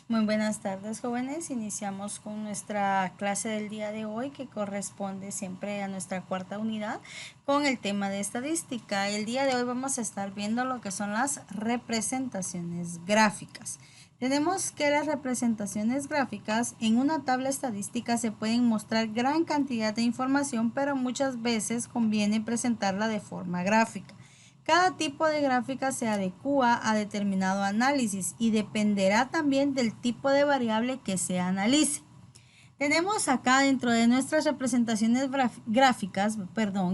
Muy buenas tardes, jóvenes. Iniciamos con nuestra clase del día de hoy, que corresponde siempre a nuestra cuarta unidad, con el tema de estadística. El día de hoy vamos a estar viendo lo que son las representaciones gráficas. Tenemos que las representaciones gráficas en una tabla estadística se pueden mostrar gran cantidad de información, pero muchas veces conviene presentarla de forma gráfica. Cada tipo de gráfica se adecua a determinado análisis y dependerá también del tipo de variable que se analice. Tenemos acá dentro de nuestras representaciones gráficas,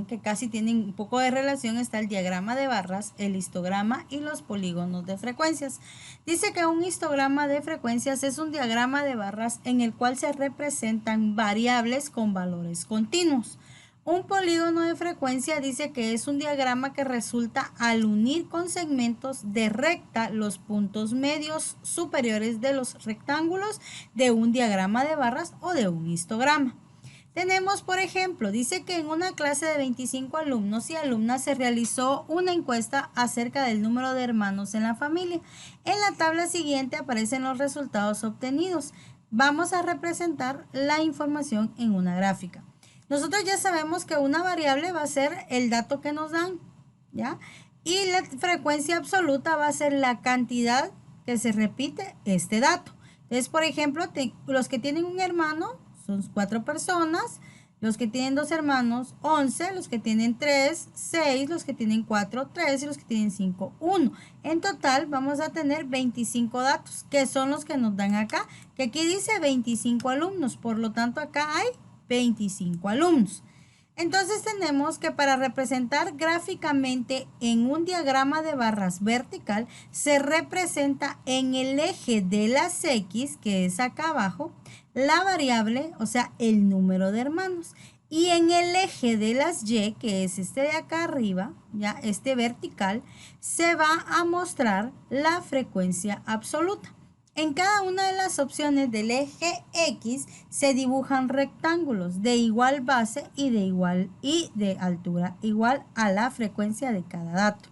que casi tienen un poco de relación, está el diagrama de barras, el histograma y los polígonos de frecuencias. Dice que un histograma de frecuencias es un diagrama de barras en el cual se representan variables con valores continuos. Un polígono de frecuencia dice que es un diagrama que resulta al unir con segmentos de recta los puntos medios superiores de los rectángulos de un diagrama de barras o de un histograma. Tenemos, por ejemplo, dice que en una clase de 25 alumnos y alumnas se realizó una encuesta acerca del número de hermanos en la familia. En la tabla siguiente aparecen los resultados obtenidos. Vamos a representar la información en una gráfica. Nosotros ya sabemos que una variable va a ser el dato que nos dan, ¿ya? Y la frecuencia absoluta va a ser la cantidad que se repite este dato. Entonces, por ejemplo, los que tienen un hermano son 4 personas, los que tienen 2 hermanos, 11, los que tienen 3, 6, los que tienen 4, 3 y los que tienen 5, 1. En total vamos a tener 25 datos, que son los que nos dan acá, que aquí dice 25 alumnos, por lo tanto acá hay 25 alumnos. Entonces tenemos que para representar gráficamente en un diagrama de barras vertical, se representa en el eje de las X, que es acá abajo, la variable, o sea, el número de hermanos. Y en el eje de las Y, que es este de acá arriba, ya este vertical, se va a mostrar la frecuencia absoluta. En cada una de las opciones del eje X se dibujan rectángulos de igual base y de altura igual a la frecuencia de cada dato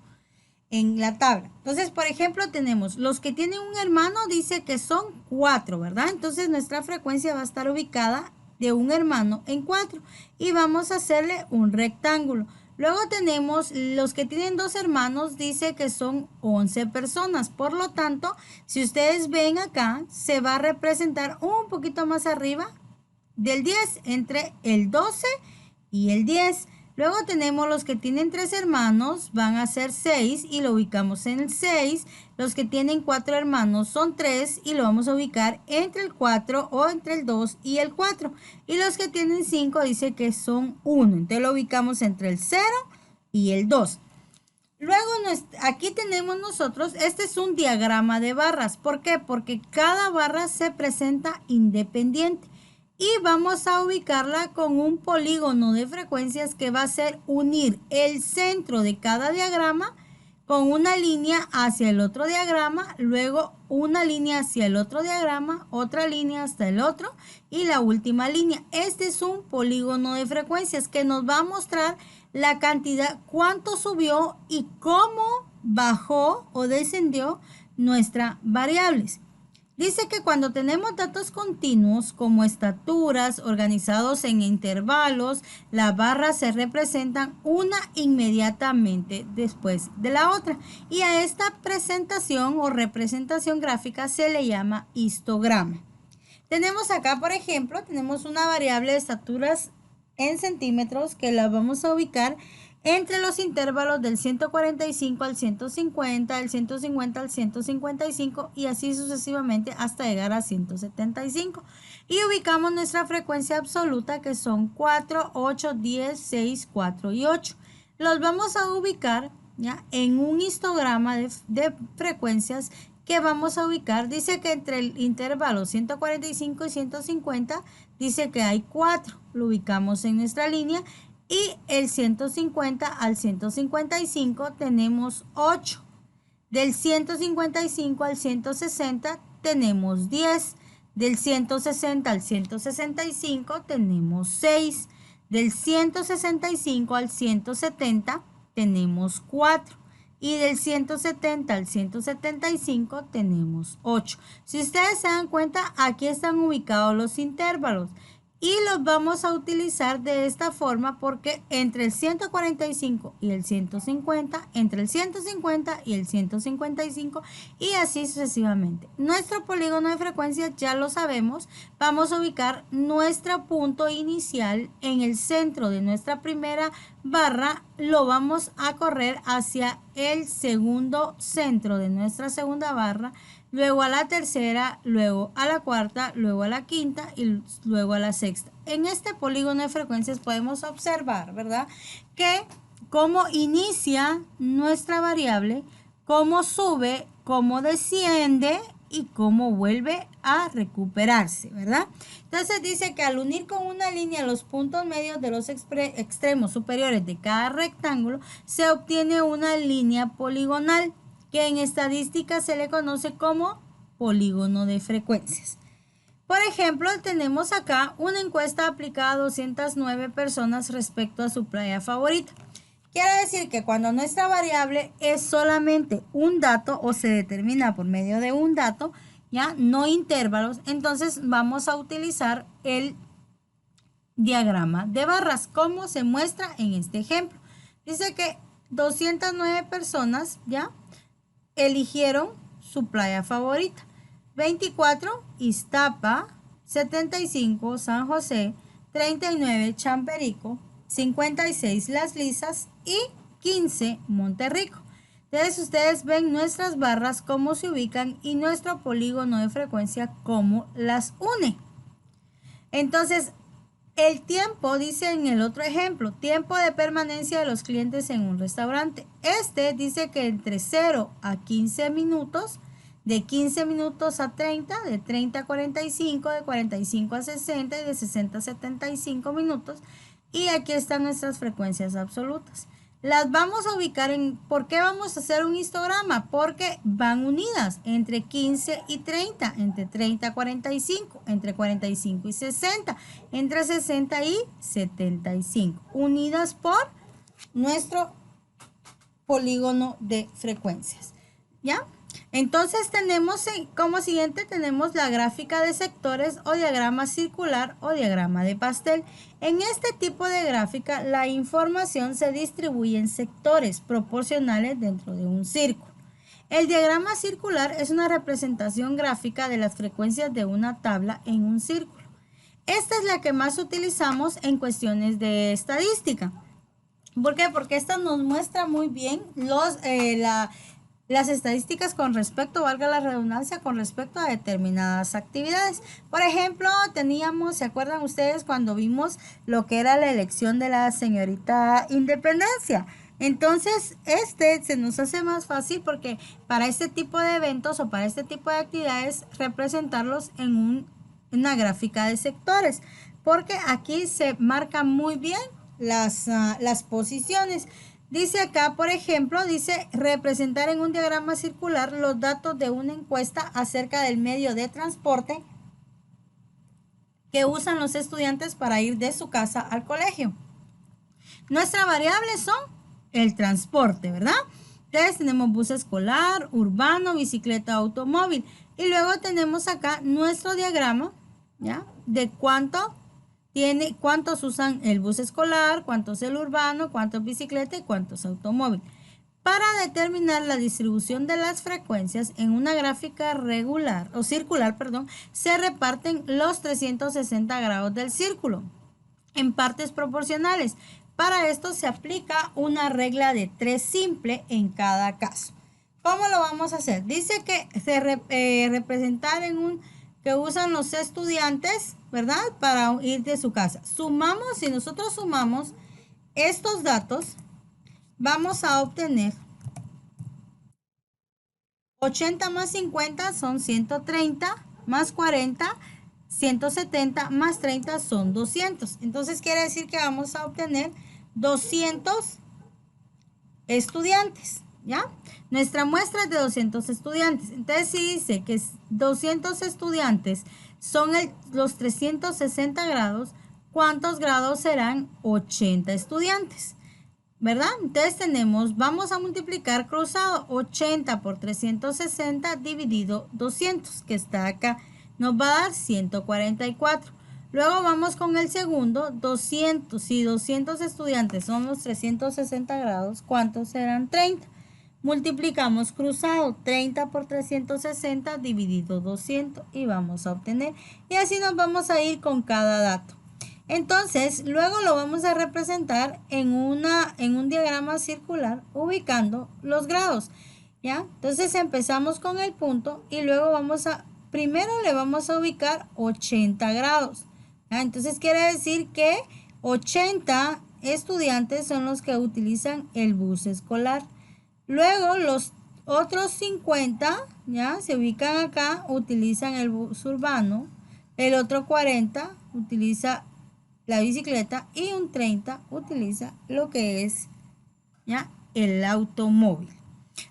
en la tabla. Entonces, por ejemplo, tenemos los que tienen un hermano, dice que son 4, ¿verdad? Entonces, nuestra frecuencia va a estar ubicada de un hermano en 4 y vamos a hacerle un rectángulo. Luego tenemos los que tienen 2 hermanos, dice que son 11 personas. Por lo tanto, si ustedes ven acá, se va a representar un poquito más arriba del 10, entre el 12 y el 10. Luego tenemos los que tienen 3 hermanos, van a ser 6 y lo ubicamos en el 6. Los que tienen 4 hermanos son 3 y lo vamos a ubicar entre el 4 o entre el 2 y el 4. Y los que tienen 5 dice que son 1, entonces lo ubicamos entre el 0 y el 2. Luego aquí tenemos nosotros, este es un diagrama de barras. ¿Por qué? Porque cada barra se presenta independiente. Y vamos a ubicarla con un polígono de frecuencias que va a ser unir el centro de cada diagrama con una línea hacia el otro diagrama, luego una línea hacia el otro diagrama, otra línea hasta el otro y la última línea. Este es un polígono de frecuencias que nos va a mostrar la cantidad, cuánto subió y cómo bajó o descendió nuestras variables. Dice que cuando tenemos datos continuos como estaturas organizados en intervalos, las barras se representan una inmediatamente después de la otra. Y a esta presentación o representación gráfica se le llama histograma. Tenemos acá, por ejemplo, tenemos una variable de estaturas en centímetros que la vamos a ubicar entre los intervalos del 145 al 150, del 150 al 155 y así sucesivamente hasta llegar a 175. Y ubicamos nuestra frecuencia absoluta que son 4, 8, 10, 6, 4 y 8. Los vamos a ubicar ya en un histograma de frecuencias que vamos a ubicar. Dice que entre el intervalo 145 y 150 dice que hay 4. Lo ubicamos en nuestra línea. Y el 150 al 155 tenemos 8. Del 155 al 160 tenemos 10. Del 160 al 165 tenemos 6. Del 165 al 170 tenemos 4. Y del 170 al 175 tenemos 8. Si ustedes se dan cuenta, aquí están ubicados los intervalos. Y los vamos a utilizar de esta forma porque entre el 145 y el 150, entre el 150 y el 155 y así sucesivamente. Nuestro polígono de frecuencia ya lo sabemos. Vamos a ubicar nuestro punto inicial en el centro de nuestra primera barra. Lo vamos a correr hacia el segundo centro de nuestra segunda barra, luego a la tercera, luego a la cuarta, luego a la quinta y luego a la sexta. En este polígono de frecuencias podemos observar, ¿verdad?, que cómo inicia nuestra variable, cómo sube, cómo desciende y cómo vuelve a recuperarse, ¿verdad? Entonces dice que al unir con una línea los puntos medios de los extremos superiores de cada rectángulo, se obtiene una línea poligonal, que en estadística se le conoce como polígono de frecuencias. Por ejemplo, tenemos acá una encuesta aplicada a 209 personas respecto a su playa favorita. Quiere decir que cuando nuestra variable es solamente un dato o se determina por medio de un dato, ya no intervalos, entonces vamos a utilizar el diagrama de barras, como se muestra en este ejemplo. Dice que 209 personas, ¿ya?, eligieron su playa favorita. 24, Iztapa. 75, San José. 39, Champerico. 56, Las Lisas. Y 15, Monterrico. Entonces ustedes ven nuestras barras cómo se ubican y nuestro polígono de frecuencia cómo las une. Entonces, el tiempo, dice en el otro ejemplo, tiempo de permanencia de los clientes en un restaurante. Este dice que entre 0 a 15 minutos, de 15 minutos a 30, de 30 a 45, de 45 a 60 y de 60 a 75 minutos. Y aquí están nuestras frecuencias absolutas. Las vamos a ubicar en, ¿por qué vamos a hacer un histograma? Porque van unidas entre 15 y 30, entre 30 y 45, entre 45 y 60, entre 60 y 75, unidas por nuestro polígono de frecuencias, ¿ya? Entonces tenemos como siguiente tenemos la gráfica de sectores o diagrama circular o diagrama de pastel. En este tipo de gráfica la información se distribuye en sectores proporcionales dentro de un círculo. El diagrama circular es una representación gráfica de las frecuencias de una tabla en un círculo. Esta es la que más utilizamos en cuestiones de estadística. ¿Por qué? Porque esta nos muestra muy bien las estadísticas con respecto, valga la redundancia, con respecto a determinadas actividades. Por ejemplo, teníamos, ¿se acuerdan ustedes cuando vimos lo que era la elección de la señorita Independencia? Entonces, se nos hace más fácil porque para este tipo de eventos o para este tipo de actividades, representarlos en una gráfica de sectores, porque aquí se marcan muy bien las posiciones. Dice acá, por ejemplo, dice representar en un diagrama circular los datos de una encuesta acerca del medio de transporte que usan los estudiantes para ir de su casa al colegio. Nuestras variables son el transporte, ¿verdad? Entonces tenemos bus escolar, urbano, bicicleta, automóvil. Y luego tenemos acá nuestro diagrama, ¿ya?, de cuántos usan el bus escolar, cuántos el urbano, cuántos bicicleta y cuántos automóvil. Para determinar la distribución de las frecuencias en una gráfica circular, se reparten los 360 grados del círculo en partes proporcionales. Para esto se aplica una regla de 3 simple en cada caso. ¿Cómo lo vamos a hacer? Dice que representar que usan los estudiantes, ¿verdad?, para ir de su casa. Si nosotros sumamos estos datos, vamos a obtener 80 más 50 son 130, más 40, 170, más 30 son 200. Entonces quiere decir que vamos a obtener 200 estudiantes, ¿ya? Nuestra muestra es de 200 estudiantes. Entonces, si dice que 200 estudiantes son los 360 grados, ¿cuántos grados serán? 80 estudiantes. ¿verdad? Entonces tenemos, vamos a multiplicar cruzado 80 por 360 dividido 200, que está acá. Nos va a dar 144. Luego vamos con el segundo, 200. Si 200 estudiantes son los 360 grados, ¿cuántos serán? 30. Multiplicamos cruzado 30 por 360 dividido 200 y vamos a obtener. Y así nos vamos a ir con cada dato. Entonces, luego lo vamos a representar en un diagrama circular ubicando los grados, ¿ya? Entonces empezamos con el punto y luego primero le vamos a ubicar 80 grados, ¿ya? Entonces quiere decir que 80 estudiantes son los que utilizan el bus escolar. Luego los otros 50, ¿ya? Se ubican acá, utilizan el bus urbano. El otro 40 utiliza la bicicleta y un 30 utiliza lo que es, ¿ya?, el automóvil.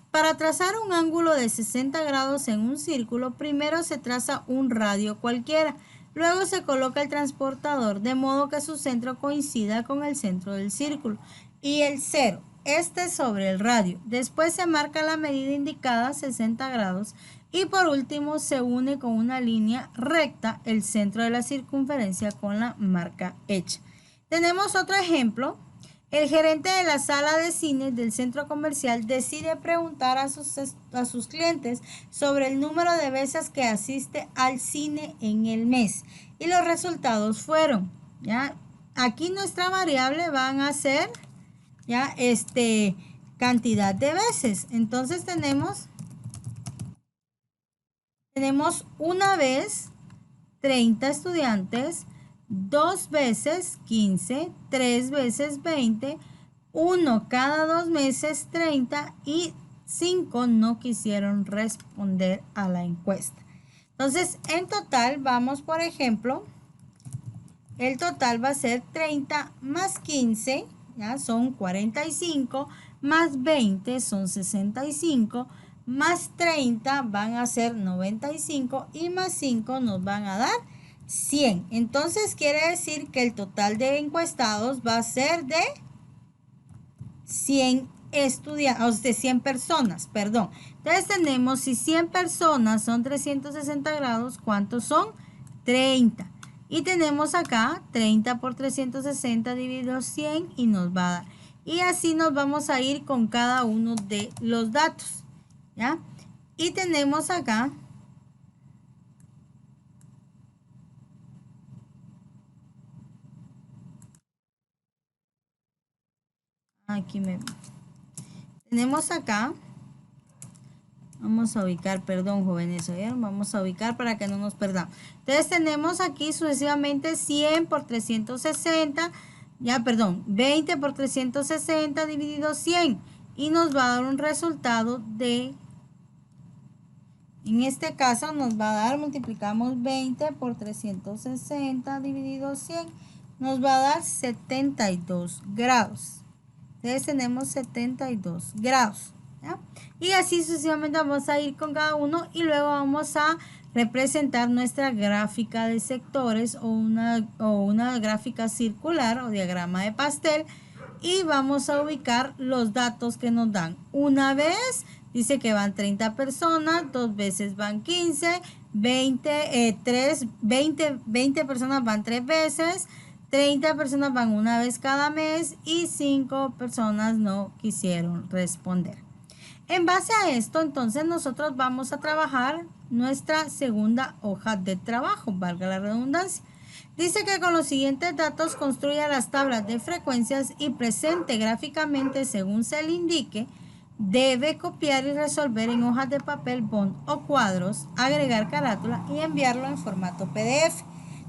Para trazar un ángulo de 60 grados en un círculo, primero se traza un radio cualquiera, luego se coloca el transportador de modo que su centro coincida con el centro del círculo y el cero, este sobre el radio. Después se marca la medida indicada, 60 grados, y por último se une con una línea recta el centro de la circunferencia con la marca hecha. Tenemos otro ejemplo. El gerente de la sala de cine del centro comercial decide preguntar a sus clientes sobre el número de veces que asiste al cine en el mes. Y los resultados fueron, ¿ya? Aquí nuestra variable van a ser, ¿ya?, cantidad de veces. Entonces tenemos una vez 30 estudiantes, 2 veces 15, 3 veces 20, 1 cada 2 meses 30 y 5 no quisieron responder a la encuesta. Entonces, en total vamos, por ejemplo, el total va a ser 30 más 15, ya son 45, más 20 son 65, más 30 van a ser 95 y más 5 nos van a dar 100. Entonces quiere decir que el total de encuestados va a ser de 100 estudiantes, de 100 personas, perdón. Entonces tenemos, si 100 personas son 360 grados, ¿cuántos son? 30. Y tenemos acá 30 por 360 dividido 100 y nos va a dar. Y así nos vamos a ir con cada uno de los datos, ¿ya? Y tenemos acá tenemos acá, vamos a ubicar, perdón jóvenes, vamos a ubicar para que no nos perdamos. Entonces tenemos aquí sucesivamente 100 por 360, ya perdón, 20 por 360 dividido 100 y nos va a dar un resultado de, en este caso nos va a dar, multiplicamos 20 por 360 dividido 100, nos va a dar 72 grados. Entonces tenemos 72 grados, ¿ya? Y así sucesivamente vamos a ir con cada uno y luego vamos a representar nuestra gráfica de sectores o una gráfica circular o diagrama de pastel y vamos a ubicar los datos que nos dan. Una vez dice que van 30 personas, 2 veces van 15, 20 personas van 3 veces, 30 personas van una vez cada mes y 5 personas no quisieron responder. En base a esto, entonces nosotros vamos a trabajar nuestra segunda hoja de trabajo, valga la redundancia. Dice que con los siguientes datos construya las tablas de frecuencias y presente gráficamente según se le indique. Debe copiar y resolver en hojas de papel bond o cuadros, agregar carátula y enviarlo en formato PDF.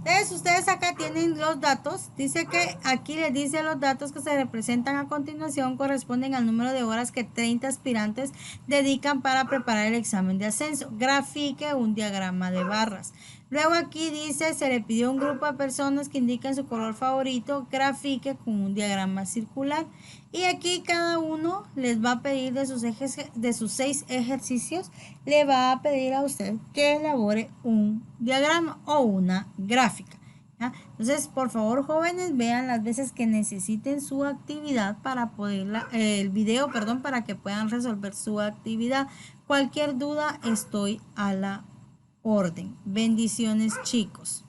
Entonces ustedes acá tienen los datos, dice que aquí les dice los datos que se representan a continuación corresponden al número de horas que 30 aspirantes dedican para preparar el examen de ascenso. Grafique un diagrama de barras. Luego aquí dice, se le pidió a un grupo de personas que indiquen su color favorito, grafique con un diagrama circular. Y aquí cada uno les va a pedir de sus 6 ejercicios, le va a pedir a usted que elabore un diagrama o una gráfica. ¿ya? Entonces, por favor, jóvenes, vean las veces que necesiten su actividad para poderla, el video, perdón, para que puedan resolver su actividad. Cualquier duda, estoy a la orden. Bendiciones, chicos.